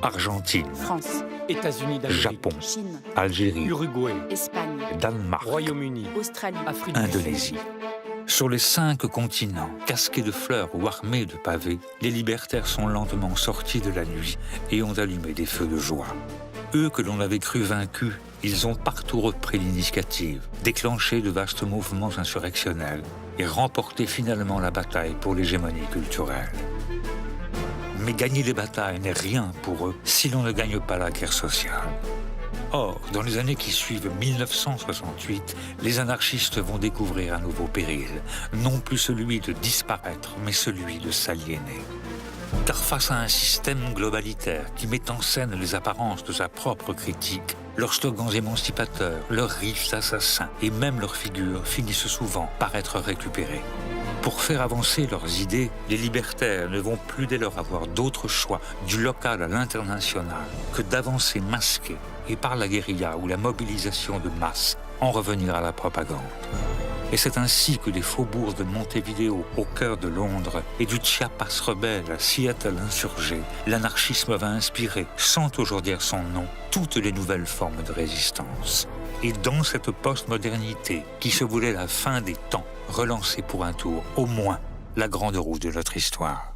Argentine, France, États-Unis d'Amérique, Japon, Chine, Algérie, Uruguay, Espagne, Danemark, Royaume-Uni, Australie, Afrique du Sud. Indonésie. Sur les 5 continents, casqués de fleurs ou armés de pavés, les libertaires sont lentement sortis de la nuit et ont allumé des feux de joie. Eux que l'on avait cru vaincus, ils ont partout repris l'initiative, déclenché de vastes mouvements insurrectionnels et remporté finalement la bataille pour l'hégémonie culturelle. Mais gagner les batailles n'est rien pour eux si l'on ne gagne pas la guerre sociale. Or, dans les années qui suivent 1968, les anarchistes vont découvrir un nouveau péril, non plus celui de disparaître, mais celui de s'aliéner. Car face à un système globalitaire qui met en scène les apparences de sa propre critique, leurs slogans émancipateurs, leurs riffs assassins et même leurs figures finissent souvent par être récupérés. Pour faire avancer leurs idées, les libertaires ne vont plus dès lors avoir d'autre choix, du local à l'international, que d'avancer masqués et par la guérilla ou la mobilisation de masse, en revenir à la propagande. Et c'est ainsi que des faubourgs de Montevideo au cœur de Londres et du Chiapas rebelle à Seattle insurgé, l'anarchisme va inspirer, sans toujours dire son nom, toutes les nouvelles formes de résistance. Et dans cette postmodernité qui se voulait la fin des temps, relancer pour un tour, au moins, la grande roue de notre histoire.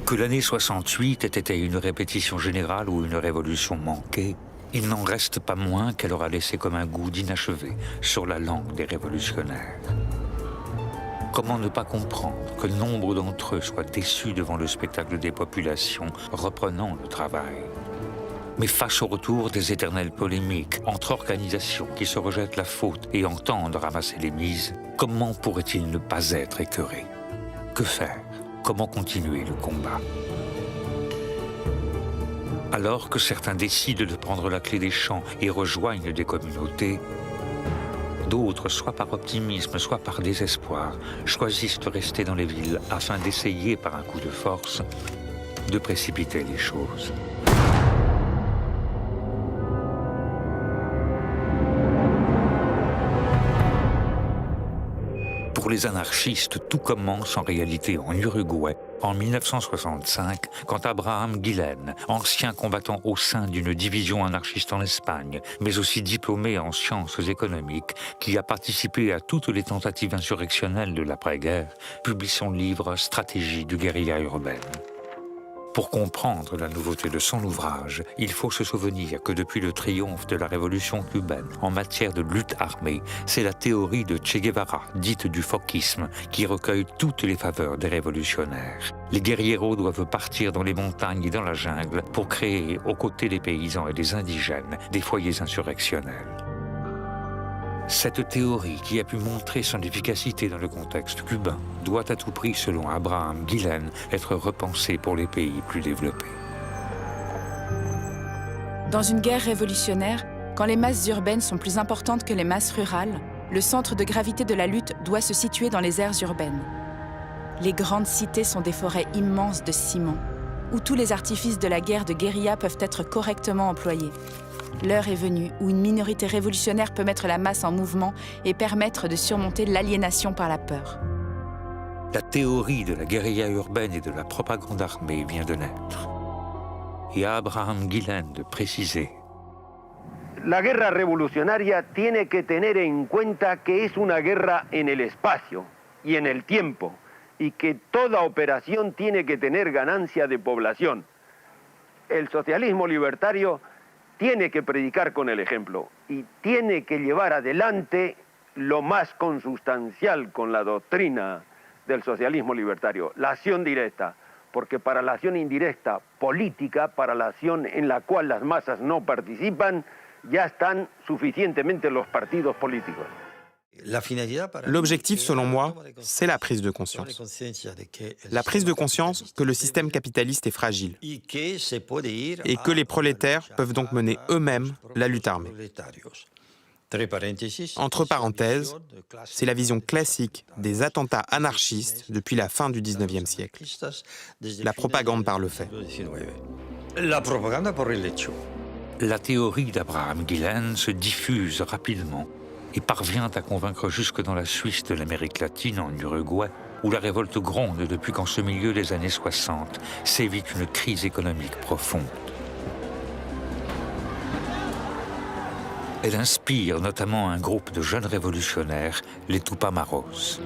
Que l'année 68 ait été une répétition générale ou une révolution manquée, il n'en reste pas moins qu'elle aura laissé comme un goût d'inachevé sur la langue des révolutionnaires. Comment ne pas comprendre que nombre d'entre eux soient déçus devant le spectacle des populations reprenant le travail? Mais face au retour des éternelles polémiques entre organisations qui se rejettent la faute et entendent ramasser les mises, comment pourrait-il ne pas être écœuré? Que faire? Comment continuer le combat? Alors que certains décident de prendre la clé des champs et rejoignent des communautés, d'autres, soit par optimisme, soit par désespoir, choisissent de rester dans les villes afin d'essayer par un coup de force de précipiter les choses. Pour les anarchistes, tout commence en réalité en Uruguay, en 1965, quand Abraham Guillen, ancien combattant au sein d'une division anarchiste en Espagne, mais aussi diplômé en sciences économiques, qui a participé à toutes les tentatives insurrectionnelles de l'après-guerre, publie son livre « Stratégie du guérilla urbaine ». Pour comprendre la nouveauté de son ouvrage, il faut se souvenir que depuis le triomphe de la révolution cubaine en matière de lutte armée, c'est la théorie de Che Guevara, dite du foquisme, qui recueille toutes les faveurs des révolutionnaires. Les guerrieros doivent partir dans les montagnes et dans la jungle pour créer, aux côtés des paysans et des indigènes, des foyers insurrectionnels. Cette théorie, qui a pu montrer son efficacité dans le contexte cubain, doit à tout prix, selon Abraham Guillen, être repensée pour les pays plus développés. Dans une guerre révolutionnaire, quand les masses urbaines sont plus importantes que les masses rurales, le centre de gravité de la lutte doit se situer dans les aires urbaines. Les grandes cités sont des forêts immenses de ciment, où tous les artifices de la guerre de guérilla peuvent être correctement employés. L'heure est venue où une minorité révolutionnaire peut mettre la masse en mouvement et permettre de surmonter l'aliénation par la peur. La théorie de la guérilla urbaine et de la propagande armée vient de naître. Et à Abraham Guillen de préciser: La guerra revolucionaria tiene que tener en cuenta que es una guerra en el espacio y en el tiempo, y que toda operación tiene que tener ganancia de población. El socialismo libertario tiene que predicar con el ejemplo y tiene que llevar adelante lo más consustancial con la doctrina del socialismo libertario, la acción directa, porque para la acción indirecta política, para la acción en la cual las masas no participan, ya están suficientemente los partidos políticos. L'objectif, selon moi, c'est la prise de conscience. La prise de conscience que le système capitaliste est fragile et que les prolétaires peuvent donc mener eux-mêmes la lutte armée. Entre parenthèses, c'est la vision classique des attentats anarchistes depuis la fin du XIXe siècle. La propagande par le fait. La théorie d'Abraham Guillen se diffuse rapidement et parvient à convaincre jusque dans la Suisse de l'Amérique latine, en Uruguay, où la révolte gronde depuis qu'en ce milieu des années 60 sévit une crise économique profonde. Elle inspire notamment un groupe de jeunes révolutionnaires, les Tupamaros.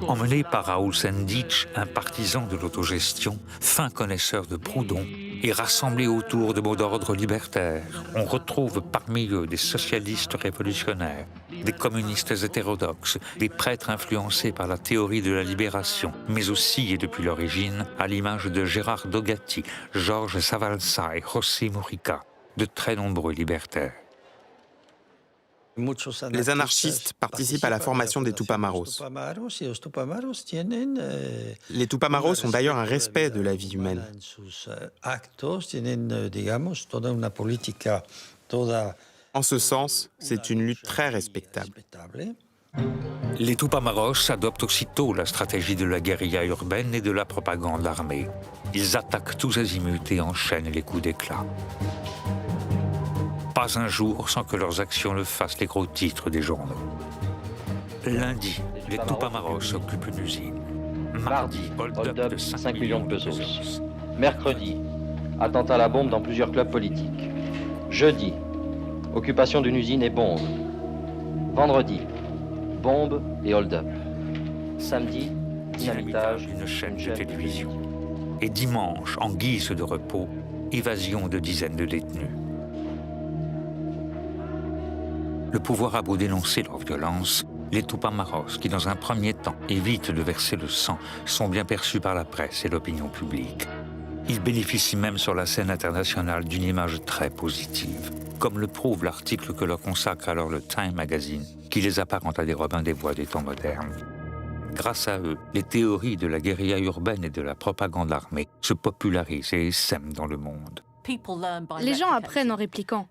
Emmené par Raúl Sendich, un partisan de l'autogestion, fin connaisseur de Proudhon, et rassemblé autour de mots d'ordre libertaires, on retrouve parmi eux des socialistes révolutionnaires, des communistes hétérodoxes, des prêtres influencés par la théorie de la libération, mais aussi, et depuis l'origine, à l'image de Gerardo Gatti, Georges Savalsa et José Mujica, de très nombreux libertaires. Les anarchistes participent à la formation des Tupamaros. Les Tupamaros ont d'ailleurs un respect de la vie humaine. En ce sens, c'est une lutte très respectable. Les Tupamaros adoptent aussitôt la stratégie de la guérilla urbaine et de la propagande armée. Ils attaquent tous azimuts et enchaînent les coups d'éclat. Pas un jour sans que leurs actions ne fassent les gros titres des journaux. Lundi, les Tupamaros occupent une usine. Mardi, hold-up de 5 millions de pesos. Mercredi, attentat à la bombe dans plusieurs clubs politiques. Jeudi, occupation d'une usine et bombe. Vendredi, bombe et hold-up. Samedi, dynamitage d'une chaîne de télévision. Et dimanche, en guise de repos, évasion de dizaines de détenus. Le pouvoir a beau dénoncer leur violence, les Tupamaros, qui dans un premier temps évitent de verser le sang, sont bien perçus par la presse et l'opinion publique. Ils bénéficient même sur la scène internationale d'une image très positive, comme le prouve l'article que leur consacre alors le Time Magazine, qui les apparente à des Robins des Bois des temps modernes. Grâce à eux, les théories de la guérilla urbaine et de la propagande armée se popularisent et essaiment dans le monde. Les gens apprennent en répliquant.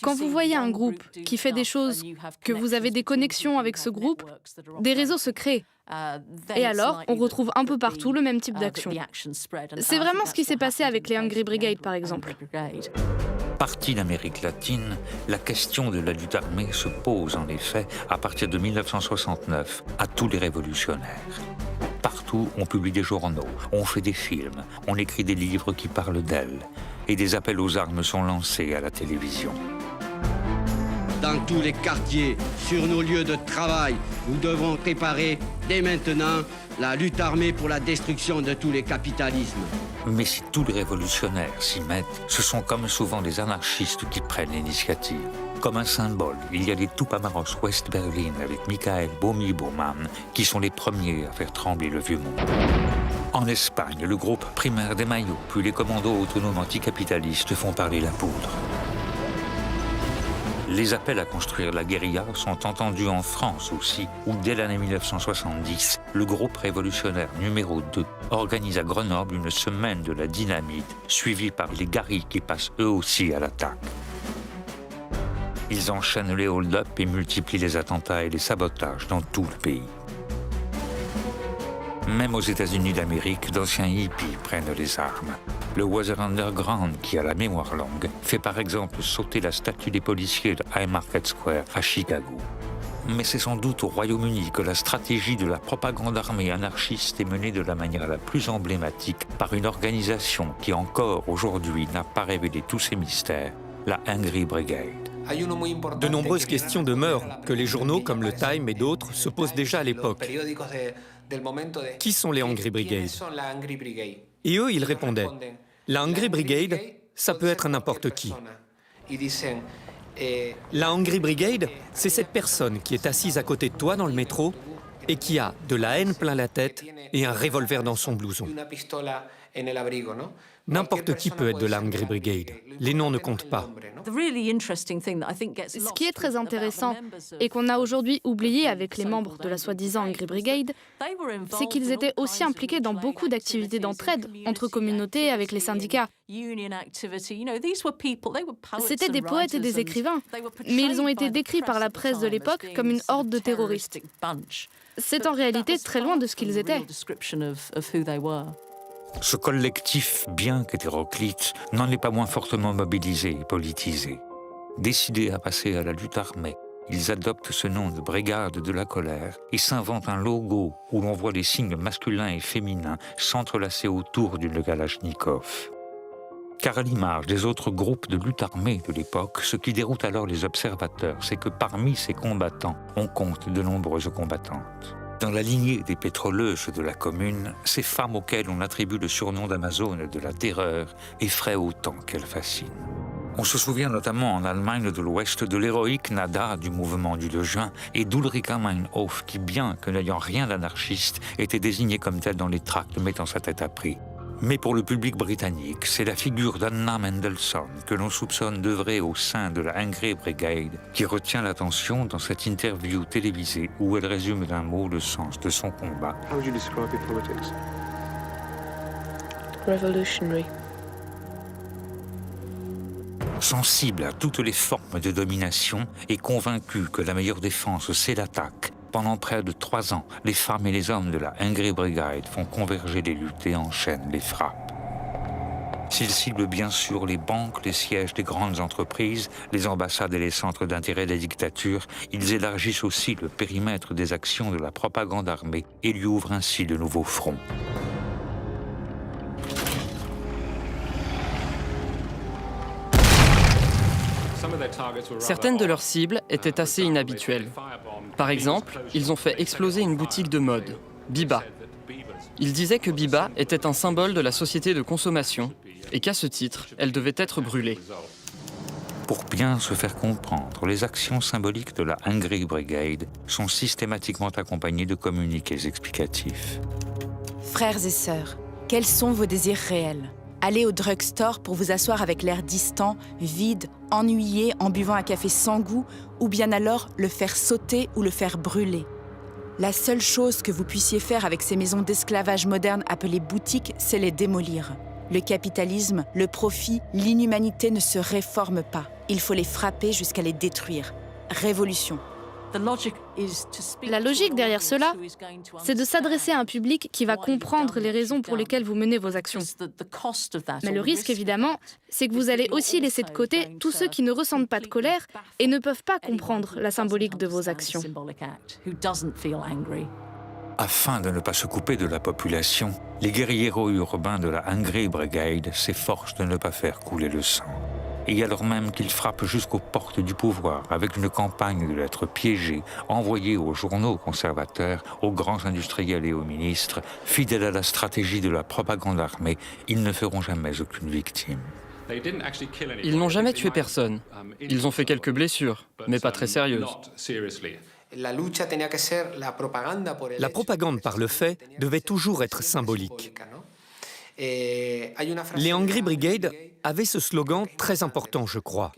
Quand vous voyez un groupe qui fait des choses, que vous avez des connexions avec ce groupe, des réseaux se créent. Et alors, on retrouve un peu partout le même type d'action. C'est vraiment ce qui s'est passé avec les Hungry Brigade, par exemple. Partie d'Amérique latine, la question de la lutte armée se pose en effet à partir de 1969 à tous les révolutionnaires. Partout, on publie des journaux, on fait des films, on écrit des livres qui parlent d'elle, et des appels aux armes sont lancés à la télévision. Dans tous les quartiers, sur nos lieux de travail, nous devons préparer dès maintenant la lutte armée pour la destruction de tous les capitalismes. Mais si tous les révolutionnaires s'y mettent, ce sont comme souvent des anarchistes qui prennent l'initiative. Comme un symbole, il y a les Tupamaros West Berlin avec Michael Bomi-Baumann qui sont les premiers à faire trembler le vieux monde. En Espagne, le groupe Primer de Mayo puis les commandos autonomes anticapitalistes font parler la poudre. Les appels à construire la guérilla sont entendus en France aussi, où dès l'année 1970, le groupe révolutionnaire numéro 2 organise à Grenoble une semaine de la dynamite, suivie par les garis qui passent eux aussi à l'attaque. Ils enchaînent les hold-up et multiplient les attentats et les sabotages dans tout le pays. Même aux États-Unis d'Amérique, d'anciens hippies prennent les armes. Le Weather Underground, qui a la mémoire longue, fait par exemple sauter la statue des policiers de High Market Square à Chicago. Mais c'est sans doute au Royaume-Uni que la stratégie de la propagande armée anarchiste est menée de la manière la plus emblématique par une organisation qui encore aujourd'hui n'a pas révélé tous ses mystères, la Hungry Brigade. De nombreuses questions demeurent que les journaux comme le Time et d'autres se posent déjà à l'époque. Qui sont les Hungry Brigade? Et eux, ils répondaient, la Hungry Brigade, ça peut être n'importe qui. La Hungry Brigade, c'est cette personne qui est assise à côté de toi dans le métro et qui a de la haine plein la tête et un revolver dans son blouson. N'importe qui peut être de la Hungry Brigade. Les noms ne comptent pas. Ce qui est très intéressant et qu'on a aujourd'hui oublié avec les membres de la soi-disant Hungry Brigade, c'est qu'ils étaient aussi impliqués dans beaucoup d'activités d'entraide entre communautés avec les syndicats. C'étaient des poètes et des écrivains, mais ils ont été décrits par la presse de l'époque comme une horde de terroristes. C'est en réalité très loin de ce qu'ils étaient. Ce collectif, bien qu'hétéroclite, n'en est pas moins fortement mobilisé et politisé. Décidés à passer à la lutte armée, ils adoptent ce nom de brigade de la colère et s'inventent un logo où l'on voit les signes masculins et féminins s'entrelacer autour d'une Kalachnikov. Car à l'image des autres groupes de lutte armée de l'époque, ce qui déroute alors les observateurs, c'est que parmi ces combattants, on compte de nombreuses combattantes. Dans la lignée des pétroleuses de la commune, ces femmes auxquelles on attribue le surnom d'Amazones de la terreur effraient autant qu'elles fascinent. On se souvient notamment en Allemagne de l'Ouest de l'héroïque Nada du mouvement du 2 juin et d'Ulrika Meinhof qui, bien que n'ayant rien d'anarchiste, était désignée comme telle dans les tracts mettant sa tête à prix. Mais pour le public britannique, c'est la figure d'Anna Mendelssohn que l'on soupçonne d'œuvrer au sein de la Angry Brigade qui retient l'attention dans cette interview télévisée où elle résume d'un mot le sens de son combat. How would you describe your politics? Revolutionary. Sensible à toutes les formes de domination et convaincue que la meilleure défense, c'est l'attaque, pendant près de 3 ans, les femmes et les hommes de la Angry Brigade font converger les luttes et enchaînent les frappes. S'ils ciblent bien sûr les banques, les sièges des grandes entreprises, les ambassades et les centres d'intérêt des dictatures, ils élargissent aussi le périmètre des actions de la propagande armée et lui ouvrent ainsi de nouveaux fronts. Certaines de leurs cibles étaient assez inhabituelles. Par exemple, ils ont fait exploser une boutique de mode, Biba. Ils disaient que Biba était un symbole de la société de consommation et qu'à ce titre, elle devait être brûlée. Pour bien se faire comprendre, les actions symboliques de la Angry Brigade sont systématiquement accompagnées de communiqués explicatifs. Frères et sœurs, quels sont vos désirs réels ? Aller au drugstore pour vous asseoir avec l'air distant, vide, ennuyé en buvant un café sans goût, ou bien alors le faire sauter ou le faire brûler. La seule chose que vous puissiez faire avec ces maisons d'esclavage modernes appelées boutiques, c'est les démolir. Le capitalisme, le profit, l'inhumanité ne se réforment pas. Il faut les frapper jusqu'à les détruire. Révolution. La logique derrière cela, c'est de s'adresser à un public qui va comprendre les raisons pour lesquelles vous menez vos actions. Mais le risque, évidemment, c'est que vous allez aussi laisser de côté tous ceux qui ne ressentent pas de colère et ne peuvent pas comprendre la symbolique de vos actions. Afin de ne pas se couper de la population, les guérilleros urbains de la Angry Brigade s'efforcent de ne pas faire couler le sang. Et alors même qu'ils frappent jusqu'aux portes du pouvoir avec une campagne de lettres piégées envoyées aux journaux conservateurs, aux grands industriels et aux ministres, fidèles à la stratégie de la propagande armée, ils ne feront jamais aucune victime. Ils n'ont jamais tué personne. Ils ont fait quelques blessures, mais pas très sérieuses. La propagande par le fait devait toujours être symbolique. Les Angry Brigade avaient ce slogan très important, je crois.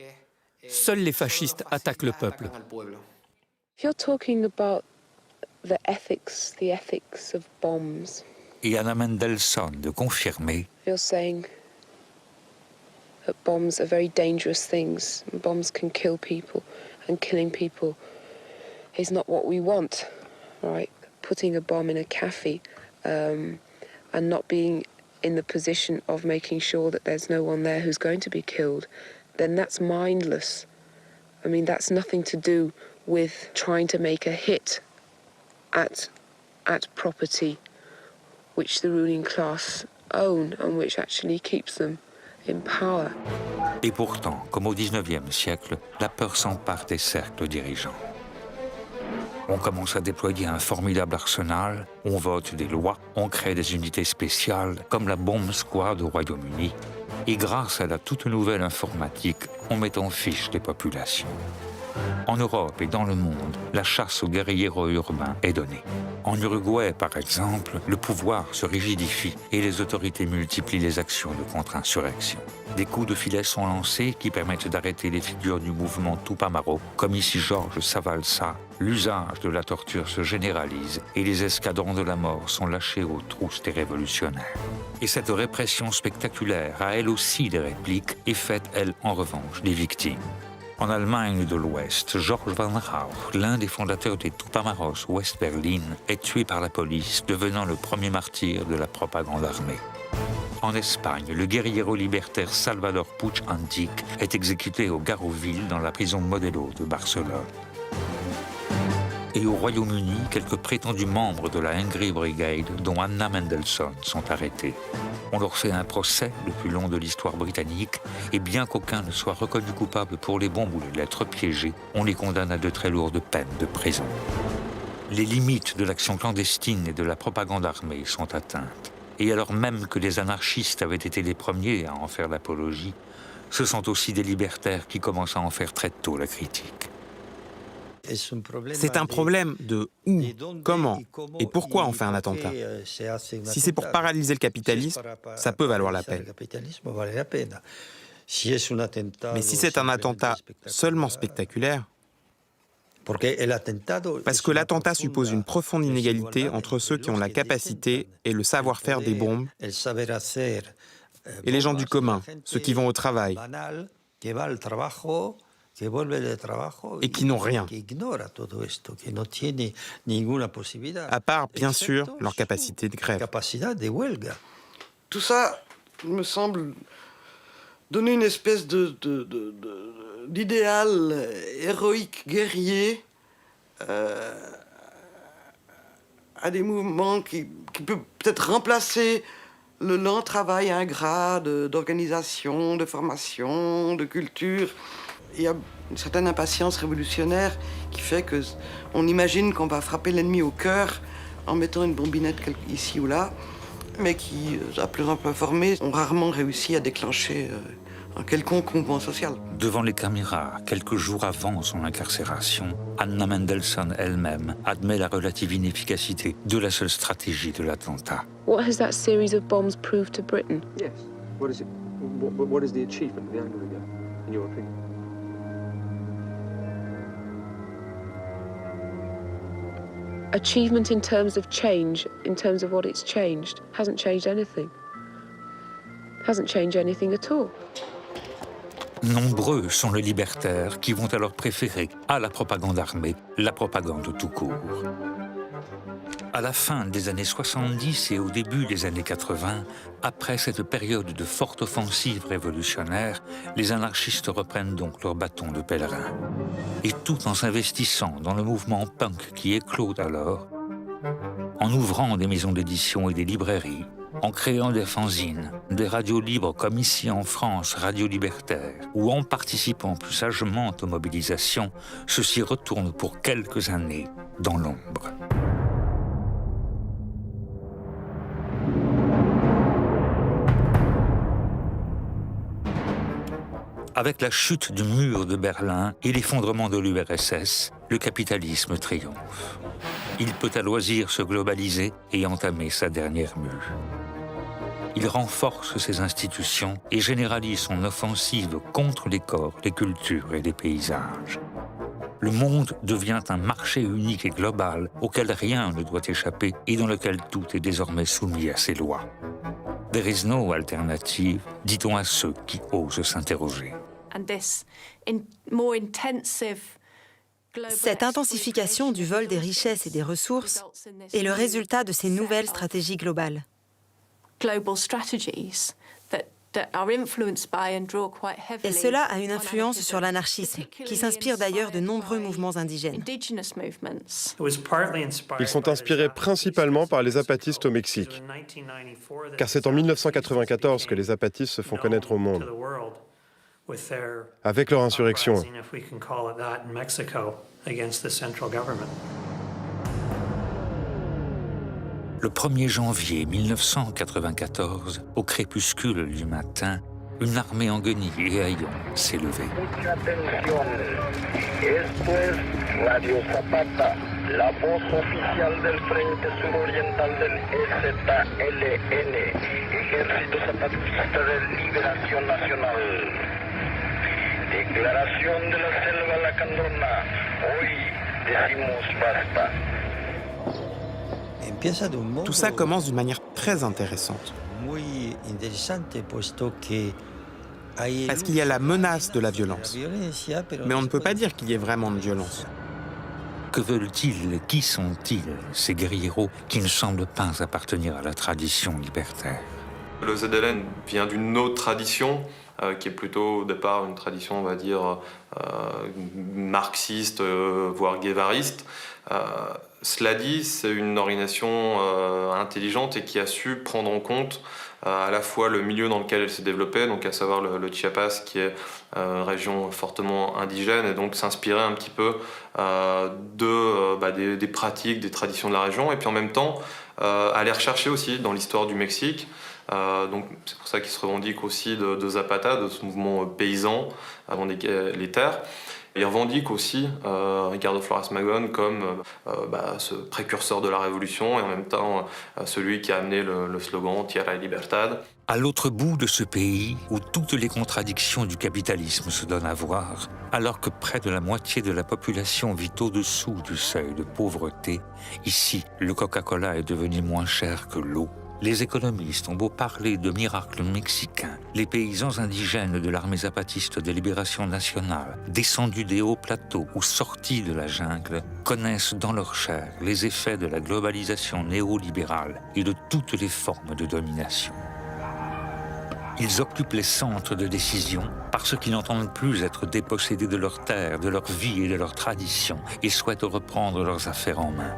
Seuls les fascistes attaquent le peuple. You're talking about the ethics of bombs. Et Anna Mendelssohn de confirmer. You're saying that bombs are very dangerous things. Bombs can kill people, and killing people is not what we want, right? Putting a bomb in a cafe and not being in the position of making sure that there's no one there who's going to be killed, then that's mindless. I mean, that's nothing to do with trying to make a hit at property which the ruling class own and which actually keeps them in power. Et pourtant, comme au XIXe siècle, la peur s'empare des cercles dirigeants. On commence à déployer un formidable arsenal, on vote des lois, on crée des unités spéciales comme la Bomb Squad au Royaume-Uni. Et grâce à la toute nouvelle informatique, on met en fiche les populations. En Europe et dans le monde, la chasse aux guérilleros urbains est donnée. En Uruguay, par exemple, le pouvoir se rigidifie et les autorités multiplient les actions de contre-insurrection. Des coups de filet sont lancés qui permettent d'arrêter les figures du mouvement Tupamaro, comme ici Georges Savalsa. L'usage de la torture se généralise et les escadrons de la mort sont lâchés aux trousses des révolutionnaires. Et cette répression spectaculaire a elle aussi des répliques et fait, elle, en revanche, des victimes. En Allemagne de l'Ouest, Georges Van Rauch, l'un des fondateurs des Tupamaros Ouest-Berlin, est tué par la police, devenant le premier martyr de la propagande armée. En Espagne, le guerriero libertaire Salvador Puig Antich est exécuté au Garroville dans la prison Modelo de Barcelone. Et au Royaume-Uni, quelques prétendus membres de la Angry Brigade, dont Anna Mendelssohn, sont arrêtés. On leur fait un procès, le plus long de l'histoire britannique, et bien qu'aucun ne soit reconnu coupable pour les bombes ou les lettres piégées, on les condamne à de très lourdes peines de prison. Les limites de l'action clandestine et de la propagande armée sont atteintes. Et alors même que les anarchistes avaient été les premiers à en faire l'apologie, ce sont aussi des libertaires qui commencent à en faire très tôt la critique. C'est un problème de où, comment et pourquoi on fait un attentat. Si c'est pour paralyser le capitalisme, ça peut valoir la peine. Mais si c'est un attentat seulement spectaculaire, parce que l'attentat suppose une profonde inégalité entre ceux qui ont la capacité et le savoir-faire des bombes et les gens du commun, ceux qui vont au travail et qui n'ont rien, à part, bien sûr, leur capacité de grève. Tout ça me semble donner une espèce d'idéal héroïque, guerrier, à des mouvements qui peut peut-être remplacer le lent travail ingrat d'organisation, de formation, de culture. Il y a une certaine impatience révolutionnaire qui fait qu'on imagine qu'on va frapper l'ennemi au cœur en mettant une bombinette ici ou là, mais qui, à plus en plus informés, ont rarement réussi à déclencher un quelconque mouvement social. Devant les caméras, quelques jours avant son incarcération, Anna Mendelssohn elle-même admet la relative inefficacité de la seule stratégie de l'attentat. What has that series of bombs proved to Britain? Yes. What is it? What is the achievement of the Angry Brigade, in your opinion? Achievement in terms of change, in terms of what it's changed, hasn't changed anything. Hasn't changed anything at all. Nombreux sont les libertaires qui vont alors préférer à la propagande armée la propagande tout court. À la fin des années 70 et au début des années 80, après cette période de forte offensive révolutionnaire, les anarchistes reprennent donc leur bâton de pèlerin. Et tout en s'investissant dans le mouvement punk qui éclot alors, en ouvrant des maisons d'édition et des librairies, en créant des fanzines, des radios libres comme ici en France, Radio Libertaire, ou en participant plus sagement aux mobilisations, ceux-ci retournent pour quelques années dans l'ombre. Avec la chute du mur de Berlin et l'effondrement de l'URSS, le capitalisme triomphe. Il peut à loisir se globaliser et entamer sa dernière mue. Il renforce ses institutions et généralise son offensive contre les corps, les cultures et les paysages. Le monde devient un marché unique et global auquel rien ne doit échapper et dans lequel tout est désormais soumis à ses lois. There is no alternative, dit-on à ceux qui osent s'interroger. Cette intensification du vol des richesses et des ressources est le résultat de ces nouvelles stratégies globales. Et cela a une influence sur l'anarchisme, qui s'inspire d'ailleurs de nombreux mouvements indigènes. Ils sont inspirés principalement par les zapatistes au Mexique, car c'est en 1994 que les zapatistes se font connaître au monde, avec leur insurrection. Le 1er janvier 1994, au crépuscule du matin, une armée en guenilles et haillons s'est levée. Radio Zapata, la voz oficial del Frente Suroriental del EZLN, Ejército Zapatista de Liberación Nacional. Declaración de la Selva Lacandona, hoy decimos basta. Tout ça commence d'une manière très intéressante. Parce qu'il y a la menace de la violence. Mais on ne peut pas dire qu'il y ait vraiment de violence. Que veulent-ils? Qui sont-ils, ces guerrieros qui ne semblent pas appartenir à la tradition libertaire? Le ZLN vient d'une autre tradition, qui est plutôt au départ une tradition, on va dire, marxiste, voire guévariste. Cela dit, c'est une organisation intelligente et qui a su prendre en compte à la fois le milieu dans lequel elle s'est développée, donc à savoir le Chiapas, qui est une région fortement indigène, et donc s'inspirer un petit peu des pratiques, des traditions de la région, et puis en même temps aller rechercher aussi dans l'histoire du Mexique. Donc c'est pour ça qu'il se revendique aussi de Zapata, de ce mouvement paysan avant les terres. Et il revendique aussi Ricardo Flores Magón comme ce précurseur de la révolution et en même temps celui qui a amené le slogan Tierra y Libertad. À l'autre bout de ce pays où toutes les contradictions du capitalisme se donnent à voir, alors que près de la moitié de la population vit au-dessous du seuil de pauvreté, ici le Coca-Cola est devenu moins cher que l'eau. Les économistes ont beau parler de miracles mexicains, les paysans indigènes de l'armée zapatiste de libération nationale, descendus des hauts plateaux ou sortis de la jungle, connaissent dans leur chair les effets de la globalisation néolibérale et de toutes les formes de domination. Ils occupent les centres de décision parce qu'ils n'entendent plus être dépossédés de leurs terres, de leur vie et de leurs traditions et souhaitent reprendre leurs affaires en main.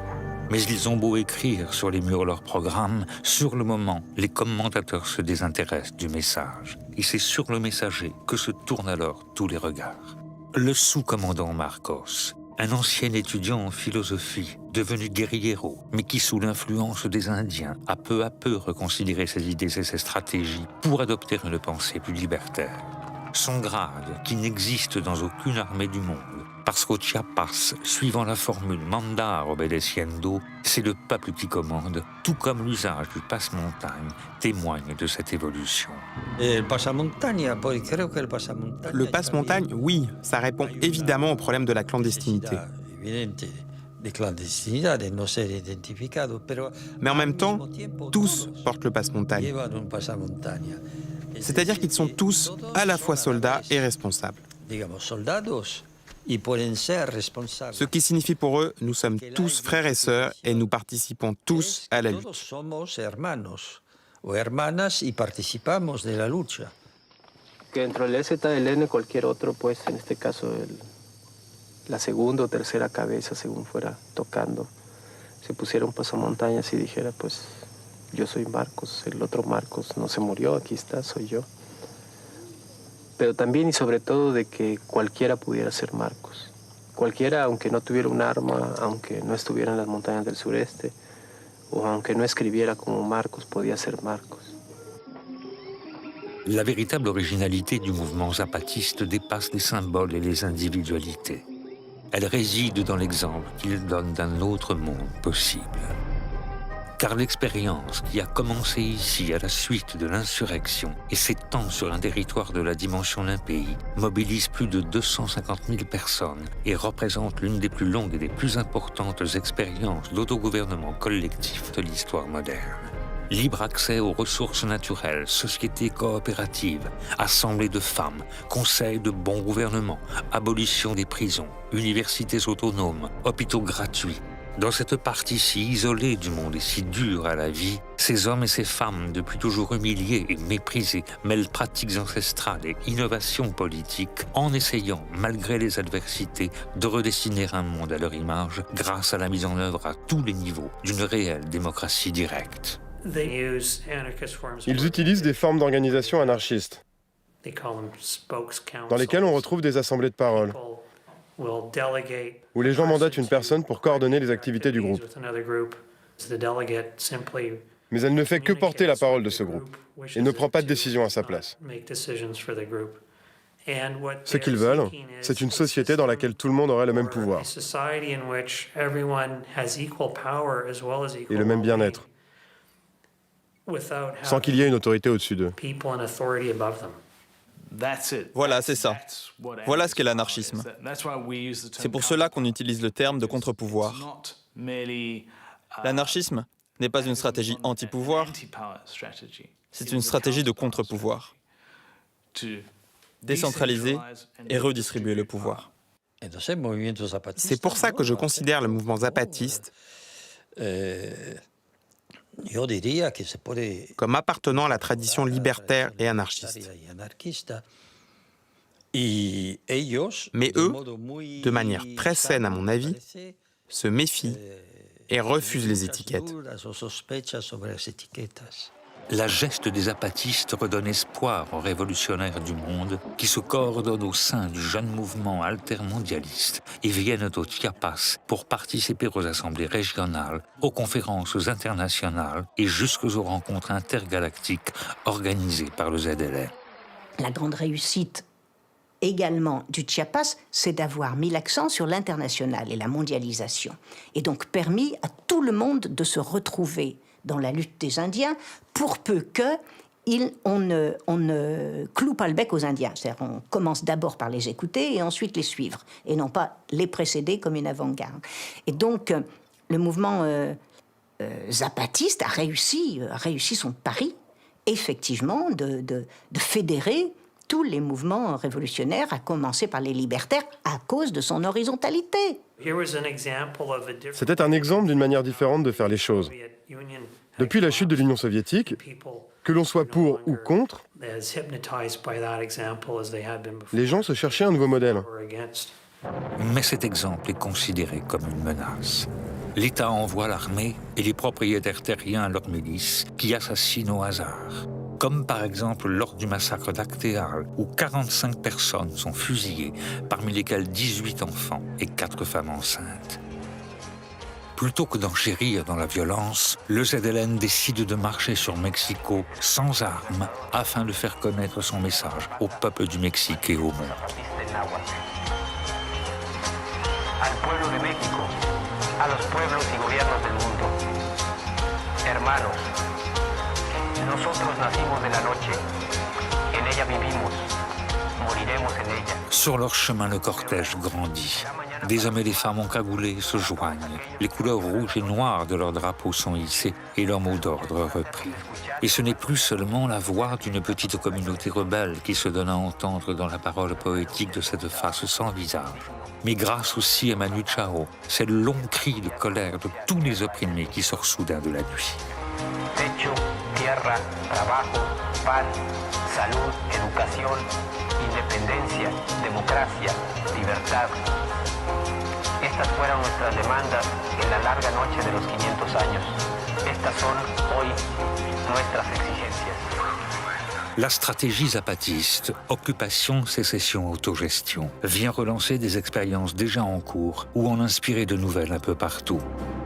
Mais ils ont beau écrire sur les murs leurs programmes, sur le moment, les commentateurs se désintéressent du message. Et c'est sur le messager que se tournent alors tous les regards. Le sous-commandant Marcos, un ancien étudiant en philosophie, devenu guerriero, mais qui, sous l'influence des Indiens, a peu à peu reconsidéré ses idées et ses stratégies pour adopter une pensée plus libertaire. Son grade, qui n'existe dans aucune armée du monde, parce qu'au Chiapas, suivant la formule mandar obedeciendo, c'est le peuple qui commande, tout comme l'usage du passe-montagne témoigne de cette évolution. Le passe-montagne, oui, ça répond évidemment au problème de la clandestinité. Mais en même temps, tous portent le passe-montagne. C'est-à-dire qu'ils sont tous à la fois soldats et responsables. Ce qui signifie pour eux, nous sommes tous frères et sœurs et nous participons tous à la lutte. Que entre el ZLN y cualquier otro, pues en este caso la segunda o tercera cabeza, según fuera tocando, se pusiera un pasamontañas y dijera, pues yo soy Marcos, el otro Marcos no se murió, aquí está, soy yo. Pero también y sobre todo de que cualquiera pudiera ser Marcos. Cualquiera, aunque no tuviera un arma, aunque no estuviera en las montañas del sureste, o aunque no escribiera como Marcos, podía ser Marcos. La véritable originalité du mouvement zapatiste dépasse les symboles et les individualités. Elle réside dans l'exemple qu'il donne d'un autre monde possible. Car l'expérience qui a commencé ici à la suite de l'insurrection et s'étend sur un territoire de la dimension d'un pays mobilise plus de 250 000 personnes et représente l'une des plus longues et des plus importantes expériences d'autogouvernement collectif de l'histoire moderne. Libre accès aux ressources naturelles, sociétés coopératives, assemblées de femmes, conseils de bon gouvernement, abolition des prisons, universités autonomes, hôpitaux gratuits. Dans cette partie si isolée du monde et si dure à la vie, ces hommes et ces femmes, depuis toujours humiliés et méprisés, mêlent pratiques ancestrales et innovations politiques en essayant, malgré les adversités, de redessiner un monde à leur image grâce à la mise en œuvre à tous les niveaux d'une réelle démocratie directe. Ils utilisent des formes d'organisation anarchistes, dans lesquelles on retrouve des assemblées de parole, où les gens mandatent une personne pour coordonner les activités du groupe. Mais elle ne fait que porter la parole de ce groupe et ne prend pas de décision à sa place. Ce qu'ils veulent, c'est une société dans laquelle tout le monde aurait le même pouvoir et le même bien-être, sans qu'il y ait une autorité au-dessus d'eux. Voilà, c'est ça. Voilà ce qu'est l'anarchisme. C'est pour cela qu'on utilise le terme de contre-pouvoir. L'anarchisme n'est pas une stratégie anti-pouvoir, c'est une stratégie de contre-pouvoir. Décentraliser et redistribuer le pouvoir. C'est pour ça que je considère le mouvement zapatiste comme appartenant à la tradition libertaire et anarchiste. Mais eux, de manière très saine à mon avis, se méfient et refusent les étiquettes. La geste des zapatistes redonne espoir aux révolutionnaires du monde qui se coordonnent au sein du jeune mouvement altermondialiste et viennent au Chiapas pour participer aux assemblées régionales, aux conférences internationales et jusqu'aux rencontres intergalactiques organisées par le ZLN. La grande réussite également du Chiapas, c'est d'avoir mis l'accent sur l'international et la mondialisation, et donc permis à tout le monde de se retrouver dans la lutte des Indiens, pour peu qu'on ne cloue pas le bec aux Indiens. C'est-à-dire qu'on commence d'abord par les écouter et ensuite les suivre, et non pas les précéder comme une avant-garde. Et donc, le mouvement zapatiste a réussi son pari, effectivement, de fédérer tous les mouvements révolutionnaires, à commencer par les libertaires, à cause de son horizontalité. C'était un exemple d'une manière différente de faire les choses. Depuis la chute de l'Union soviétique, que l'on soit pour ou contre, les gens se cherchaient un nouveau modèle. Mais cet exemple est considéré comme une menace. L'État envoie l'armée et les propriétaires terriens à leurs milices qui assassinent au hasard. Comme par exemple lors du massacre d'Actéal, où 45 personnes sont fusillées, parmi lesquelles 18 enfants et 4 femmes enceintes. Plutôt que d'enchérir dans la violence, le ZLN décide de marcher sur Mexico sans armes afin de faire connaître son message au peuple du Mexique et au monde. Al pueblo de México, a los pueblos y gobiernos del mundo. Hermanos, nosotros nacimos de la noche, en ella vivimos, moriremos en ella. Sur leur chemin, le cortège grandit. Des hommes et des femmes encagoulés se joignent. Les couleurs rouges et noires de leurs drapeaux sont hissées et leur mot d'ordre repris. Et ce n'est plus seulement la voix d'une petite communauté rebelle qui se donne à entendre dans la parole poétique de cette face sans visage. Mais grâce aussi à Manu Chao, c'est le long cri de colère de tous les opprimés qui sort soudain de la nuit. Techo, tierra, trabajo, pan, salud, educación, independencia, democracia, libertad. Estas fueron nuestras demandas en la larga noche de los 500 años. Estas son hoy nuestras exigencias. La stratégie zapatiste, occupation, sécession, autogestion, vient relancer des expériences déjà en cours ou en inspirer de nouvelles un peu partout.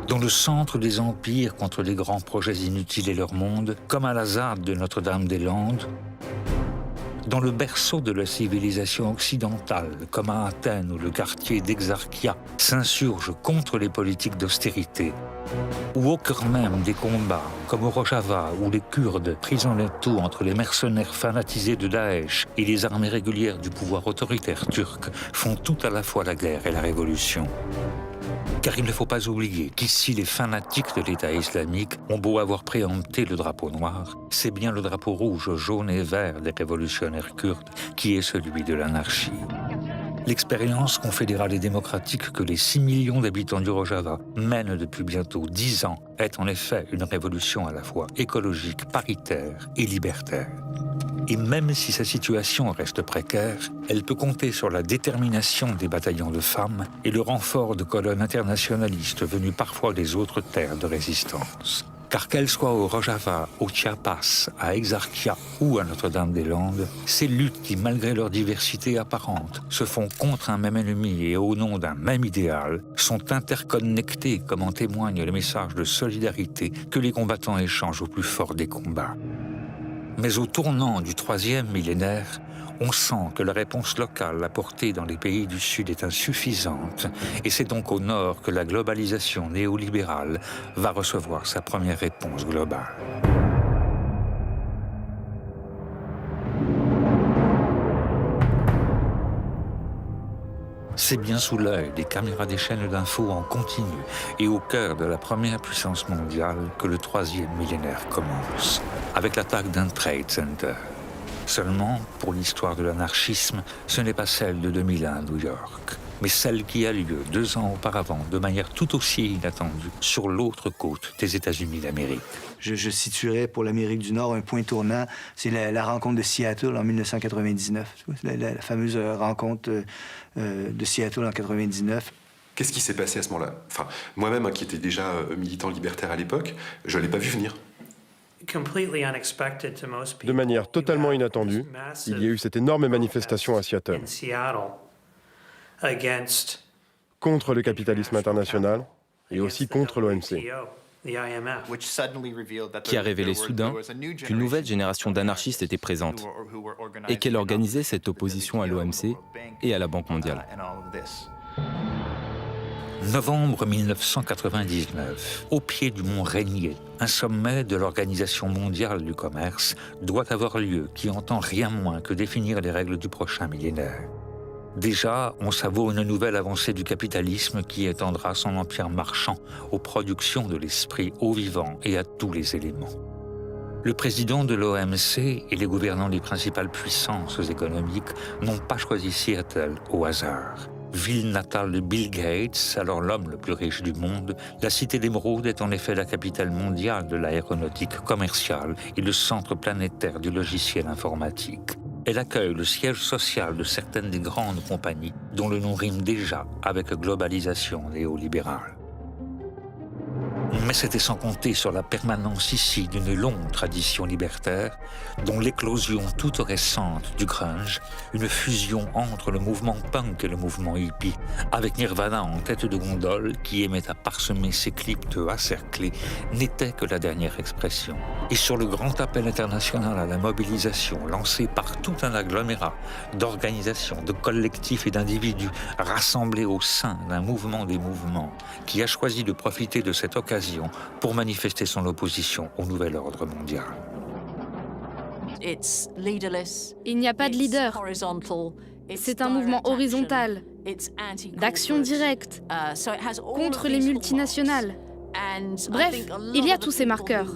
Dans le centre des empires contre les grands projets inutiles et leur monde, comme à la ZAD de Notre-Dame-des-Landes, dans le berceau de la civilisation occidentale, comme à Athènes où le quartier d'Exarchia s'insurge contre les politiques d'austérité, ou au cœur même des combats, comme au Rojava où les Kurdes, pris en étau entre les mercenaires fanatisés de Daesh et les armées régulières du pouvoir autoritaire turc, font tout à la fois la guerre et la révolution. Car il ne faut pas oublier qu'ici, les fanatiques de l'État islamique ont beau avoir préempté le drapeau noir, c'est bien le drapeau rouge, jaune et vert des révolutionnaires kurdes qui est celui de l'anarchie. L'expérience confédérale et démocratique que les 6 millions d'habitants du Rojava mènent depuis bientôt 10 ans est en effet une révolution à la fois écologique, paritaire et libertaire. Et même si sa situation reste précaire, elle peut compter sur la détermination des bataillons de femmes et le renfort de colonnes internationalistes venues parfois des autres terres de résistance. Car qu'elles soient au Rojava, au Chiapas, à Exarchia ou à Notre-Dame-des-Landes, ces luttes qui, malgré leur diversité apparente, se font contre un même ennemi et au nom d'un même idéal, sont interconnectées comme en témoigne le message de solidarité que les combattants échangent au plus fort des combats. Mais au tournant du 3e millénaire, on sent que la réponse locale apportée dans les pays du Sud est insuffisante, et c'est donc au Nord que la globalisation néolibérale va recevoir sa première réponse globale. C'est bien sous l'œil des caméras des chaînes d'infos en continu et au cœur de la première puissance mondiale que le 3e millénaire commence, avec l'attaque d'un Trade Center. Seulement, pour l'histoire de l'anarchisme, ce n'est pas celle de 2001 à New York. mais celle qui a lieu 2 ans auparavant, de manière tout aussi inattendue, sur l'autre côte des États-Unis d'Amérique. Je situerais pour l'Amérique du Nord un point tournant, c'est la rencontre de Seattle en 1999, la fameuse rencontre de Seattle en 1999. Qu'est-ce qui s'est passé à ce moment-là? Enfin, moi-même, qui étais déjà militant libertaire à l'époque, je ne l'ai pas vu venir. De manière totalement inattendue, il y a eu cette énorme manifestation à Seattle contre le capitalisme international et aussi contre l'OMC. Qui a révélé soudain qu'une nouvelle génération d'anarchistes était présente et qu'elle organisait cette opposition à l'OMC et à la Banque mondiale. Novembre 1999, au pied du mont Rainier, un sommet de l'Organisation mondiale du commerce doit avoir lieu qui entend rien moins que définir les règles du prochain millénaire. Déjà, on savoure une nouvelle avancée du capitalisme qui étendra son empire marchand aux productions de l'esprit, aux vivants et à tous les éléments. Le président de l'OMC et les gouvernants des principales puissances économiques n'ont pas choisi Seattle au hasard. Ville natale de Bill Gates, alors l'homme le plus riche du monde, la Cité d'Émeraude est en effet la capitale mondiale de l'aéronautique commerciale et le centre planétaire du logiciel informatique. Elle accueille le siège social de certaines des grandes compagnies dont le nom rime déjà avec globalisation néolibérale. Mais c'était sans compter sur la permanence ici d'une longue tradition libertaire, dont l'éclosion toute récente du grunge, une fusion entre le mouvement punk et le mouvement hippie, avec Nirvana en tête de gondole qui aimait à parsemer ses clips de cerclés, n'était que la dernière expression. Et sur le grand appel international à la mobilisation lancé par tout un agglomérat d'organisations, de collectifs et d'individus rassemblés au sein d'un mouvement des mouvements qui a choisi de profiter de cette occasion pour manifester son opposition au nouvel ordre mondial. Il n'y a pas de leader. C'est un mouvement horizontal, d'action directe, contre les multinationales. Bref, il y a tous ces marqueurs.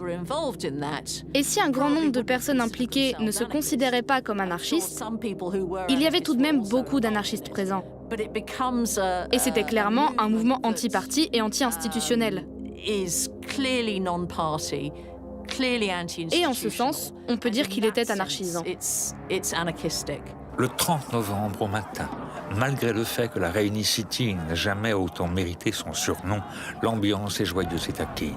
Et si un grand nombre de personnes impliquées ne se considéraient pas comme anarchistes, il y avait tout de même beaucoup d'anarchistes présents. Et c'était clairement un mouvement anti-parti et anti-institutionnel. Et en ce sens, on peut dire qu'il était anarchisant. Le 30 novembre au matin, malgré le fait que la Rainy City n'a jamais autant mérité son surnom, l'ambiance est joyeuse et taquine.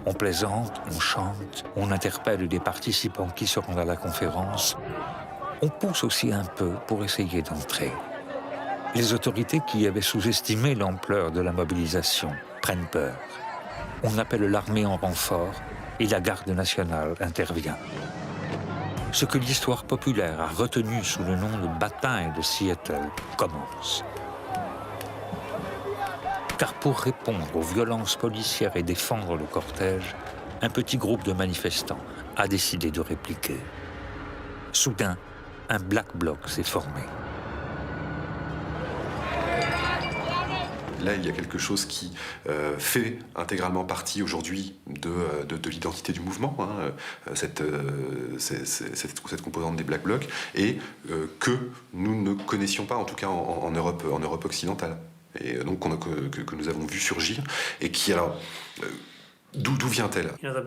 On plaisante, on chante, on interpelle des participants qui se rendent à la conférence. On pousse aussi un peu pour essayer d'entrer. Les autorités qui avaient sous-estimé l'ampleur de la mobilisation prennent peur. On appelle l'armée en renfort et la garde nationale intervient. Ce que l'histoire populaire a retenu sous le nom de bataille de Seattle commence. Car pour répondre aux violences policières et défendre le cortège, un petit groupe de manifestants a décidé de répliquer. Soudain, un Black Bloc s'est formé. Là, il y a quelque chose qui fait intégralement partie aujourd'hui de l'identité du mouvement, hein, cette composante des Black Blocs, et que nous ne connaissions pas, en tout cas en Europe occidentale, et donc que nous avons vu surgir, et qui alors... D'où vient-elle? Le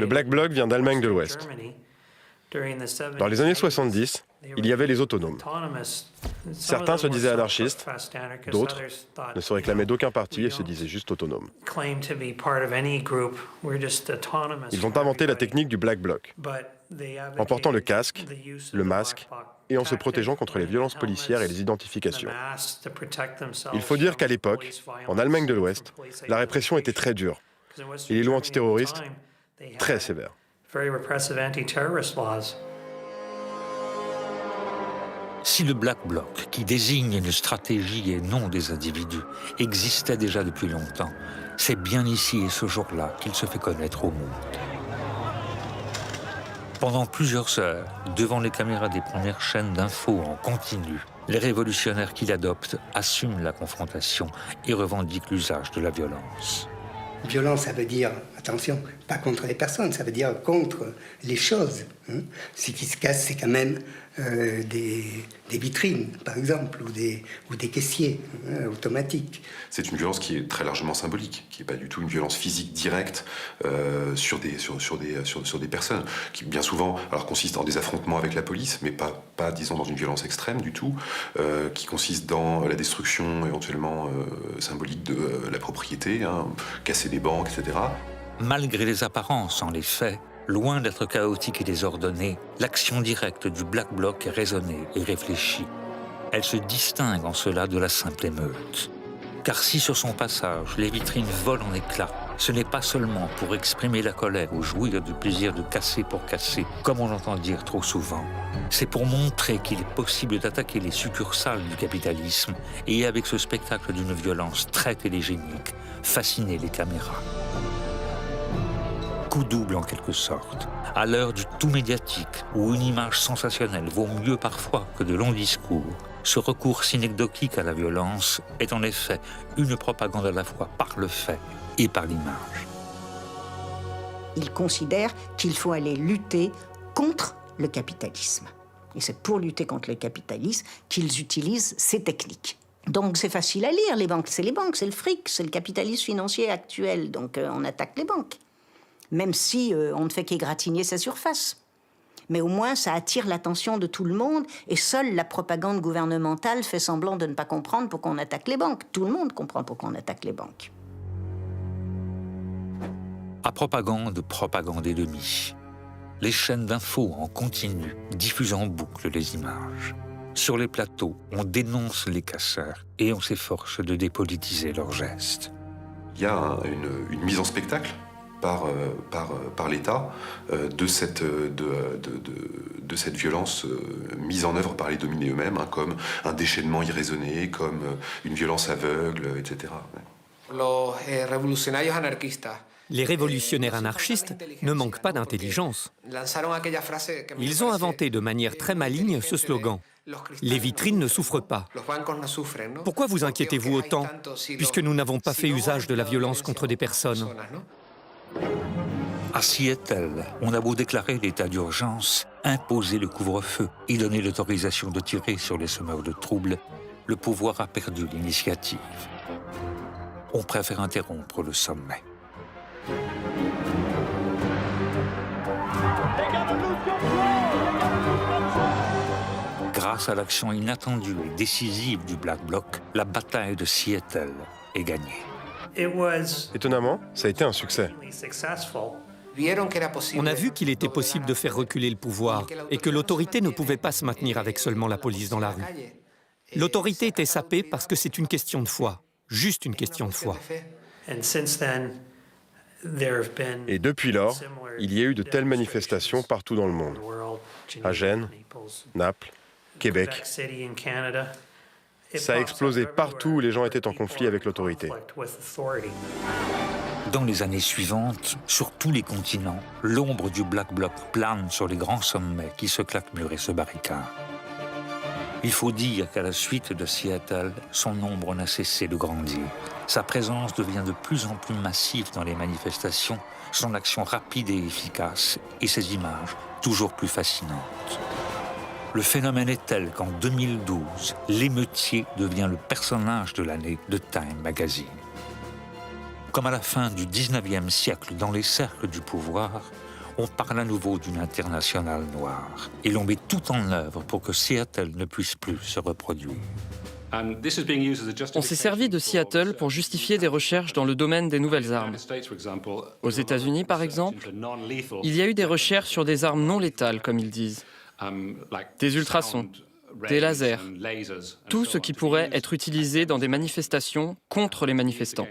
Black Bloc vient d'Allemagne de l'Ouest. Dans les années 70, il y avait les autonomes. Certains se disaient anarchistes, d'autres ne se réclamaient d'aucun parti et se disaient juste autonomes. Ils ont inventé la technique du Black Bloc, en portant le casque, le masque et en se protégeant contre les violences policières et les identifications. Il faut dire qu'à l'époque, en Allemagne de l'Ouest, la répression était très dure et les lois antiterroristes très sévères. Si le Black Bloc, qui désigne une stratégie et non des individus, existait déjà depuis longtemps, c'est bien ici et ce jour-là qu'il se fait connaître au monde. Pendant plusieurs heures, devant les caméras des premières chaînes d'infos en continu, les révolutionnaires qui l'adoptent assument la confrontation et revendiquent l'usage de la violence. Violence, ça veut dire, attention, pas contre les personnes, ça veut dire contre les choses. Ce qui se casse, c'est quand même des vitrines, par exemple, ou des caissiers automatiques. C'est une violence qui est très largement symbolique, qui n'est pas du tout une violence physique directe sur des personnes, qui bien souvent consiste en des affrontements avec la police, mais pas disons, dans une violence extrême du tout, qui consiste dans la destruction éventuellement symbolique de la propriété, casser des banques, etc. Malgré les apparences, en les faits, loin d'être chaotique et désordonnée, l'action directe du Black Bloc est raisonnée et réfléchie. Elle se distingue en cela de la simple émeute. Car si sur son passage, les vitrines volent en éclats, ce n'est pas seulement pour exprimer la colère ou jouir du plaisir de casser pour casser, comme on l'entend dire trop souvent. C'est pour montrer qu'il est possible d'attaquer les succursales du capitalisme et avec ce spectacle d'une violence très télégénique, fasciner les caméras. Coup double en quelque sorte. À l'heure du tout médiatique, où une image sensationnelle vaut mieux parfois que de longs discours, ce recours synecdoquique à la violence est en effet une propagande à la fois par le fait et par l'image. Ils considèrent qu'il faut aller lutter contre le capitalisme. Et c'est pour lutter contre le capitalisme qu'ils utilisent ces techniques. Donc c'est facile à lire, les banques, c'est le fric, c'est le capitalisme financier actuel, donc on attaque les banques. Même si on ne fait qu'égratigner sa surface. Mais au moins, ça attire l'attention de tout le monde, et seule la propagande gouvernementale fait semblant de ne pas comprendre pourquoi on attaque les banques. Tout le monde comprend pourquoi on attaque les banques. À propagande et demi. Les chaînes d'infos en continu diffusent en boucle les images. Sur les plateaux, on dénonce les casseurs et on s'efforce de dépolitiser leurs gestes. Il y a une mise en spectacle par l'État de cette violence mise en œuvre par les dominés eux-mêmes, comme un déchaînement irraisonné, comme une violence aveugle, etc. Les révolutionnaires anarchistes ne manquent pas d'intelligence. Ils ont inventé de manière très maligne ce slogan. Les vitrines ne souffrent pas. Pourquoi vous inquiétez-vous autant, puisque nous n'avons pas fait usage de la violence contre des personnes ? À Seattle, on a beau déclarer l'état d'urgence, imposer le couvre-feu et donner l'autorisation de tirer sur les semeurs de troubles, le pouvoir a perdu l'initiative. On préfère interrompre le sommet. Grâce à l'action inattendue et décisive du Black Bloc, la bataille de Seattle est gagnée. Étonnamment, ça a été un succès. On a vu qu'il était possible de faire reculer le pouvoir et que l'autorité ne pouvait pas se maintenir avec seulement la police dans la rue. L'autorité était sapée parce que c'est une question de foi, juste une question de foi. Et depuis lors, il y a eu de telles manifestations partout dans le monde. À Gênes, Naples, Québec. Ça a explosé partout où les gens étaient en conflit avec l'autorité. Dans les années suivantes, sur tous les continents, l'ombre du Black Bloc plane sur les grands sommets qui se claquent murs et se barricadent. Il faut dire qu'à la suite de Seattle, son ombre n'a cessé de grandir. Sa présence devient de plus en plus massive dans les manifestations, son action rapide et efficace, et ses images toujours plus fascinantes. Le phénomène est tel qu'en 2012, l'émeutier devient le personnage de l'année de Time Magazine. Comme à la fin du 19e siècle, dans les cercles du pouvoir, on parle à nouveau d'une internationale noire. Et l'on met tout en œuvre pour que Seattle ne puisse plus se reproduire. On s'est servi de Seattle pour justifier des recherches dans le domaine des nouvelles armes. Aux États-Unis, par exemple, il y a eu des recherches sur des armes non létales, comme ils disent. Des ultrasons, des lasers, tout ce qui pourrait être utilisé dans des manifestations contre les manifestants.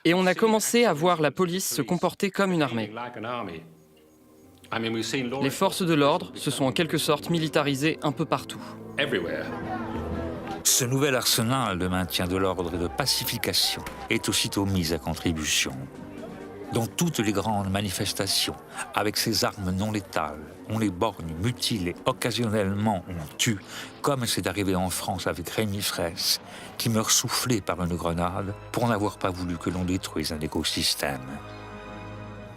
Et on a commencé à voir la police se comporter comme une armée. Les forces de l'ordre se sont en quelque sorte militarisées un peu partout. Ce nouvel arsenal de maintien de l'ordre et de pacification est aussitôt mis à contribution. Dans toutes les grandes manifestations, avec ces armes non létales, on les borgne, mutile et occasionnellement on tue, comme c'est arrivé en France avec Rémi Fraisse, qui meurt soufflé par une grenade pour n'avoir pas voulu que l'on détruise un écosystème.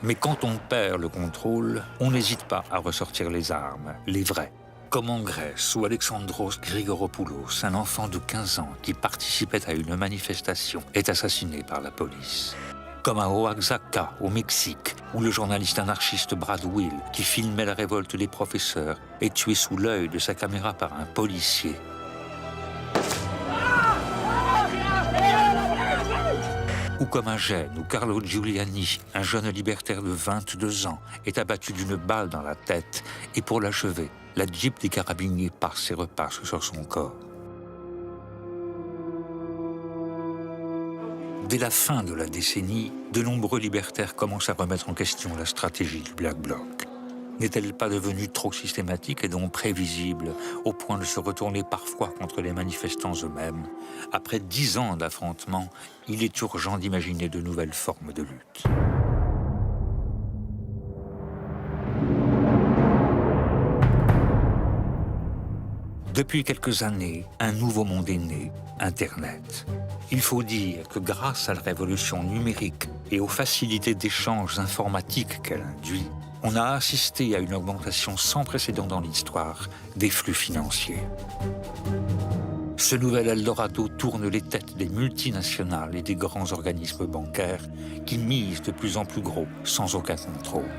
Mais quand on perd le contrôle, on n'hésite pas à ressortir les armes, les vraies. Comme en Grèce, où Alexandros Grigoropoulos, un enfant de 15 ans qui participait à une manifestation, est assassiné par la police. Comme à Oaxaca, au Mexique, où le journaliste anarchiste Brad Will, qui filmait la révolte des professeurs, est tué sous l'œil de sa caméra par un policier. Ou comme à Gênes, où Carlo Giuliani, un jeune libertaire de 22 ans, est abattu d'une balle dans la tête et pour l'achever, la Jeep des carabiniers passe et repasse sur son corps. Dès la fin de la décennie, de nombreux libertaires commencent à remettre en question la stratégie du Black Bloc. N'est-elle pas devenue trop systématique et donc prévisible, au point de se retourner parfois contre les manifestants eux-mêmes? Après 10 ans d'affrontements, il est urgent d'imaginer de nouvelles formes de lutte. Depuis quelques années, un nouveau monde est né, Internet. Il faut dire que grâce à la révolution numérique et aux facilités d'échanges informatiques qu'elle induit, on a assisté à une augmentation sans précédent dans l'histoire des flux financiers. Ce nouvel Eldorado tourne les têtes des multinationales et des grands organismes bancaires qui misent de plus en plus gros sans aucun contrôle.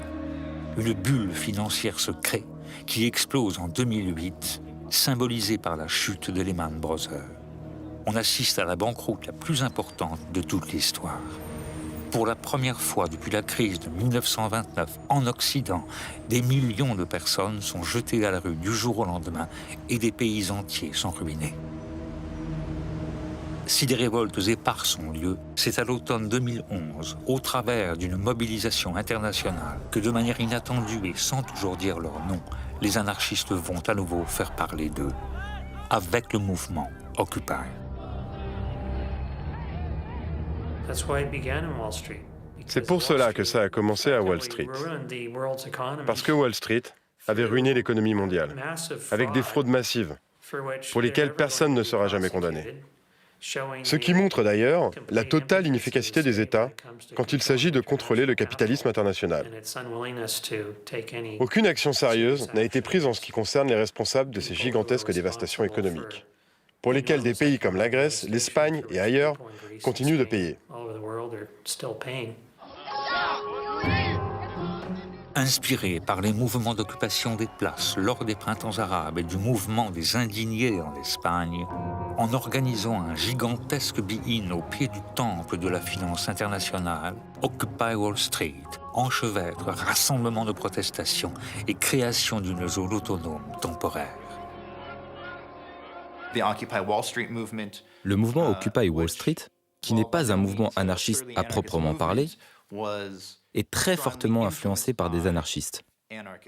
Une bulle financière se crée qui explose en 2008, symbolisée par la chute de Lehman Brothers. On assiste à la banqueroute la plus importante de toute l'histoire. Pour la première fois depuis la crise de 1929 en Occident, des millions de personnes sont jetées à la rue du jour au lendemain et des pays entiers sont ruinés. Si des révoltes éparses ont lieu, c'est à l'automne 2011, au travers d'une mobilisation internationale, que de manière inattendue et sans toujours dire leur nom, les anarchistes vont à nouveau faire parler d'eux, avec le mouvement Occupy. C'est pour cela que ça a commencé à Wall Street. Parce que Wall Street avait ruiné l'économie mondiale, avec des fraudes massives, pour lesquelles personne ne sera jamais condamné. Ce qui montre d'ailleurs la totale inefficacité des États quand il s'agit de contrôler le capitalisme international. Aucune action sérieuse n'a été prise en ce qui concerne les responsables de ces gigantesques dévastations économiques, pour lesquelles des pays comme la Grèce, l'Espagne et ailleurs continuent de payer. Inspiré par les mouvements d'occupation des places lors des printemps arabes et du mouvement des indignés en Espagne, en organisant un gigantesque be-in au pied du temple de la finance internationale, Occupy Wall Street enchevêtre rassemblement de protestation et création d'une zone autonome temporaire. Le mouvement Occupy Wall Street, qui n'est pas un mouvement anarchiste à proprement parler, est très fortement influencé par des anarchistes.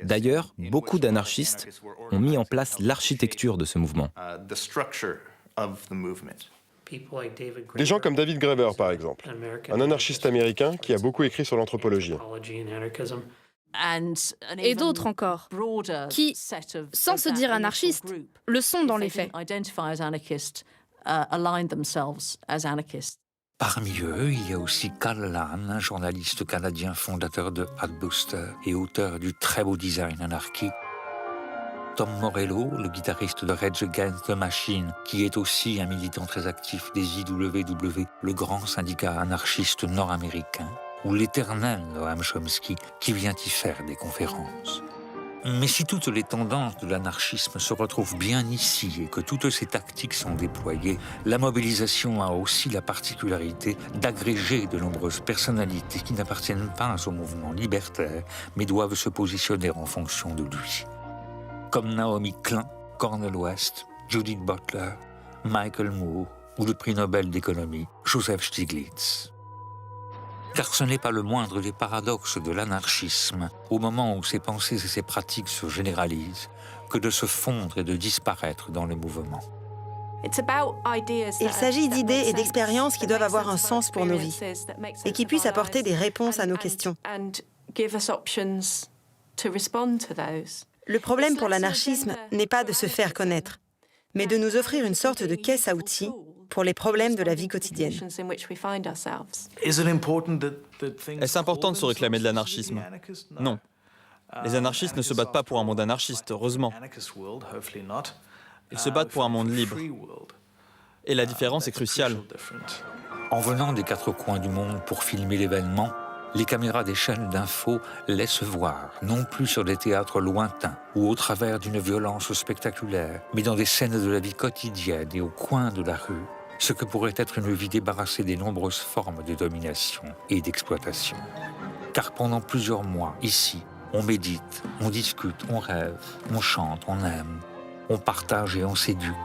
D'ailleurs, beaucoup d'anarchistes ont mis en place l'architecture de ce mouvement. Des gens comme David Graeber, par exemple, un anarchiste américain qui a beaucoup écrit sur l'anthropologie. Et d'autres encore, qui, sans se dire anarchistes, le sont dans les faits. Parmi eux, il y a aussi Carl Lann, un journaliste canadien fondateur de Adbuster et auteur du très beau design anarchique. Tom Morello, le guitariste de Rage Against the Machine, qui est aussi un militant très actif des IWW, le grand syndicat anarchiste nord-américain, ou l'éternel Noam Chomsky, qui vient y faire des conférences. Mais si toutes les tendances de l'anarchisme se retrouvent bien ici et que toutes ces tactiques sont déployées, la mobilisation a aussi la particularité d'agréger de nombreuses personnalités qui n'appartiennent pas au mouvement libertaire, mais doivent se positionner en fonction de lui. Comme Naomi Klein, Cornel West, Judith Butler, Michael Moore ou le prix Nobel d'économie, Joseph Stiglitz. Car ce n'est pas le moindre des paradoxes de l'anarchisme, au moment où ses pensées et ses pratiques se généralisent, que de se fondre et de disparaître dans le mouvement. Il s'agit d'idées et d'expériences qui doivent avoir un sens pour nos vies et qui puissent apporter des réponses à nos questions. Le problème pour l'anarchisme n'est pas de se faire connaître, mais de nous offrir une sorte de caisse à outils pour les problèmes de la vie quotidienne. Est-ce important de se réclamer de l'anarchisme? Non. Les anarchistes ne se battent pas pour un monde anarchiste, heureusement. Ils se battent pour un monde libre. Et la différence est cruciale. En venant des quatre coins du monde pour filmer l'événement, les caméras des chaînes d'infos laissent voir, non plus sur des théâtres lointains ou au travers d'une violence spectaculaire, mais dans des scènes de la vie quotidienne et au coin de la rue, ce que pourrait être une vie débarrassée des nombreuses formes de domination et d'exploitation. Car pendant plusieurs mois, ici, on médite, on discute, on rêve, on chante, on aime, on partage et on s'éduque.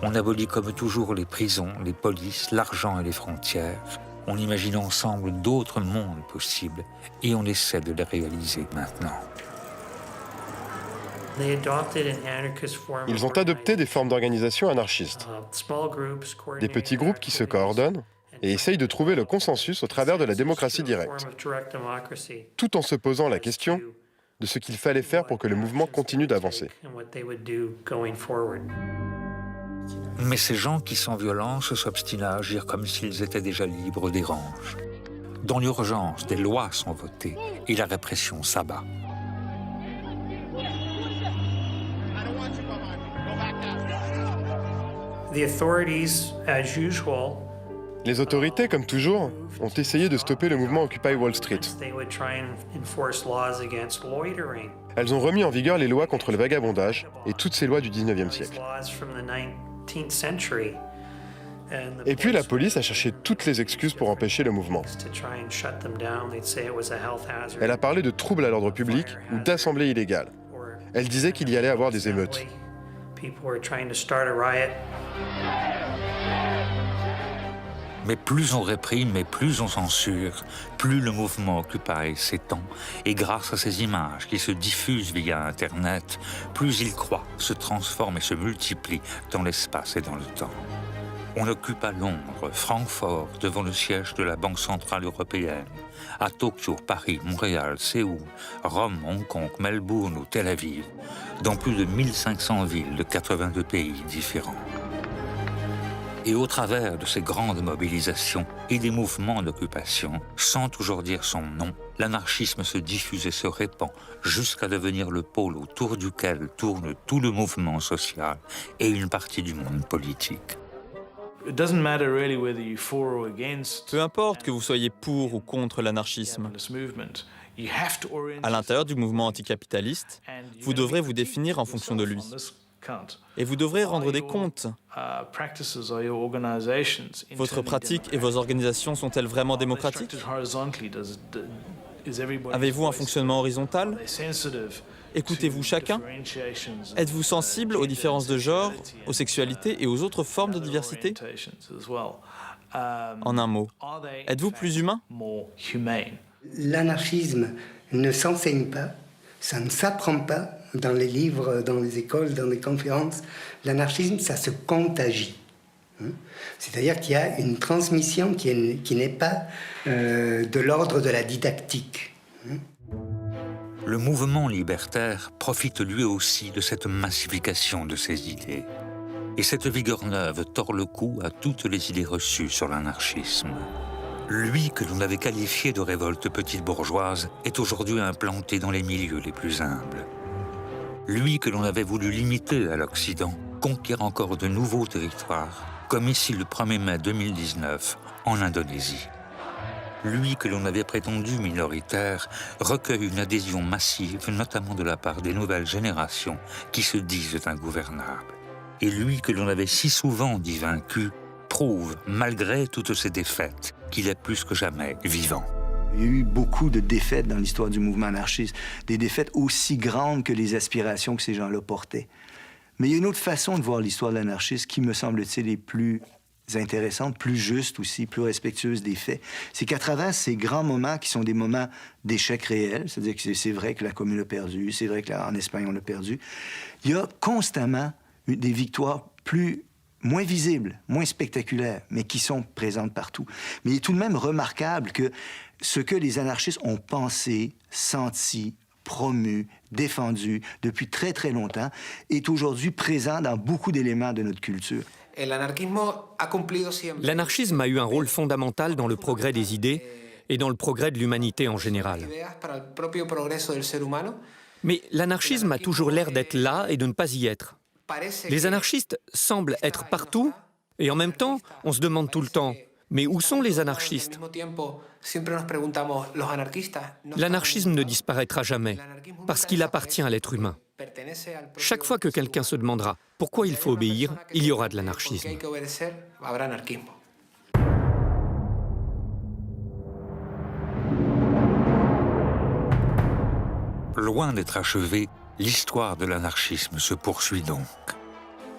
On abolit comme toujours les prisons, les polices, l'argent et les frontières. On imagine ensemble d'autres mondes possibles et on essaie de les réaliser maintenant. Ils ont adopté des formes d'organisation anarchistes. Des petits groupes qui se coordonnent et essayent de trouver le consensus au travers de la démocratie directe, tout en se posant la question de ce qu'il fallait faire pour que le mouvement continue d'avancer. Mais ces gens qui, sans violence, s'obstinent à agir comme s'ils étaient déjà libres dérangent. Dans l'urgence, des lois sont votées et la répression s'abat. Les autorités, comme toujours, ont essayé de stopper le mouvement Occupy Wall Street. Elles ont remis en vigueur les lois contre le vagabondage et toutes ces lois du 19e siècle. Et puis la police a cherché toutes les excuses pour empêcher le mouvement. Elle a parlé de troubles à l'ordre public ou d'assemblées illégales. Elle disait qu'il y allait avoir des émeutes. Mais plus on réprime et plus on censure, plus le mouvement Occupy s'étend. Et grâce à ces images qui se diffusent via Internet, plus il croît, se transforme et se multiplie dans l'espace et dans le temps. On occupe à Londres, Francfort, devant le siège de la Banque Centrale Européenne, à Tokyo, Paris, Montréal, Séoul, Rome, Hong Kong, Melbourne ou Tel Aviv, dans plus de 1500 villes de 82 pays différents. Et au travers de ces grandes mobilisations et des mouvements d'occupation, sans toujours dire son nom, l'anarchisme se diffuse et se répand jusqu'à devenir le pôle autour duquel tourne tout le mouvement social et une partie du monde politique. Peu importe que vous soyez pour ou contre l'anarchisme. À l'intérieur du mouvement anticapitaliste, vous devrez vous définir en fonction de lui. Et vous devrez rendre des comptes. Votre pratique et vos organisations sont-elles vraiment démocratiques? Avez-vous un fonctionnement horizontal? Écoutez-vous chacun? Êtes-vous sensible aux différences de genre, aux sexualités et aux autres formes de diversité? En un mot, êtes-vous plus humain? L'anarchisme ne s'enseigne pas, ça ne s'apprend pas dans les livres, dans les écoles, dans les conférences. L'anarchisme, ça se contagie. C'est-à-dire qu'il y a une transmission qui n'est pas de l'ordre de la didactique. Le mouvement libertaire profite lui aussi de cette massification de ses idées. Et cette vigueur neuve tord le cou à toutes les idées reçues sur l'anarchisme. Lui que l'on avait qualifié de révolte petite bourgeoise est aujourd'hui implanté dans les milieux les plus humbles. Lui que l'on avait voulu limiter à l'Occident conquiert encore de nouveaux territoires, comme ici le 1er mai 2019 en Indonésie. Lui que l'on avait prétendu minoritaire recueille une adhésion massive, notamment de la part des nouvelles générations qui se disent ingouvernables. Et lui que l'on avait si souvent dit vaincu prouve, malgré toutes ses défaites, qu'il est plus que jamais vivant. Il y a eu beaucoup de défaites dans l'histoire du mouvement anarchiste, des défaites aussi grandes que les aspirations que ces gens-là portaient. Mais il y a une autre façon de voir l'histoire de l'anarchisme qui me semble-t-il est plus intéressante, plus juste aussi, plus respectueuse des faits. C'est qu'à travers ces grands moments qui sont des moments d'échec réel, c'est-à-dire que c'est vrai que la Commune a perdu, c'est vrai qu'en Espagne on a perdu, il y a constamment des victoires moins visibles, moins spectaculaires, mais qui sont présentes partout. Mais il est tout de même remarquable que ce que les anarchistes ont pensé, senti, promu, défendu depuis très très longtemps, est aujourd'hui présent dans beaucoup d'éléments de notre culture. L'anarchisme a eu un rôle fondamental dans le progrès des idées et dans le progrès de l'humanité en général. Mais l'anarchisme a toujours l'air d'être là et de ne pas y être. Les anarchistes semblent être partout et en même temps, on se demande tout le temps, mais où sont les anarchistes? L'anarchisme ne disparaîtra jamais parce qu'il appartient à l'être humain. Chaque fois que quelqu'un se demandera pourquoi il faut obéir, il y aura de l'anarchisme. Loin d'être achevée, l'histoire de l'anarchisme se poursuit donc.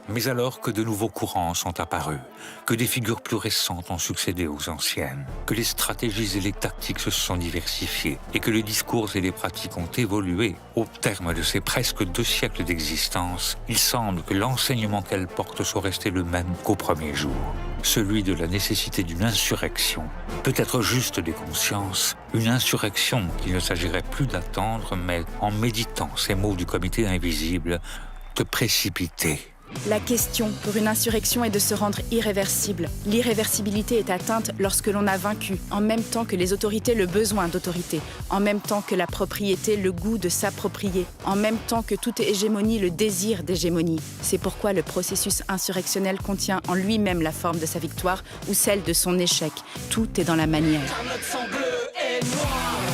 Mais alors que de nouveaux courants sont apparus, que des figures plus récentes ont succédé aux anciennes, que les stratégies et les tactiques se sont diversifiées et que les discours et les pratiques ont évolué au terme de ces presque 2 siècles d'existence, il semble que l'enseignement qu'elles portent soit resté le même qu'au premier jour. Celui de la nécessité d'une insurrection, peut-être juste des consciences, une insurrection qu'il ne s'agirait plus d'attendre, mais en méditant ces mots du comité invisible, de précipiter. La question pour une insurrection est de se rendre irréversible. L'irréversibilité est atteinte lorsque l'on a vaincu, en même temps que les autorités le besoin d'autorité, en même temps que la propriété le goût de s'approprier, en même temps que toute hégémonie le désir d'hégémonie. C'est pourquoi le processus insurrectionnel contient en lui-même la forme de sa victoire ou celle de son échec. Tout est dans la manière. Car notre sang bleu est noir.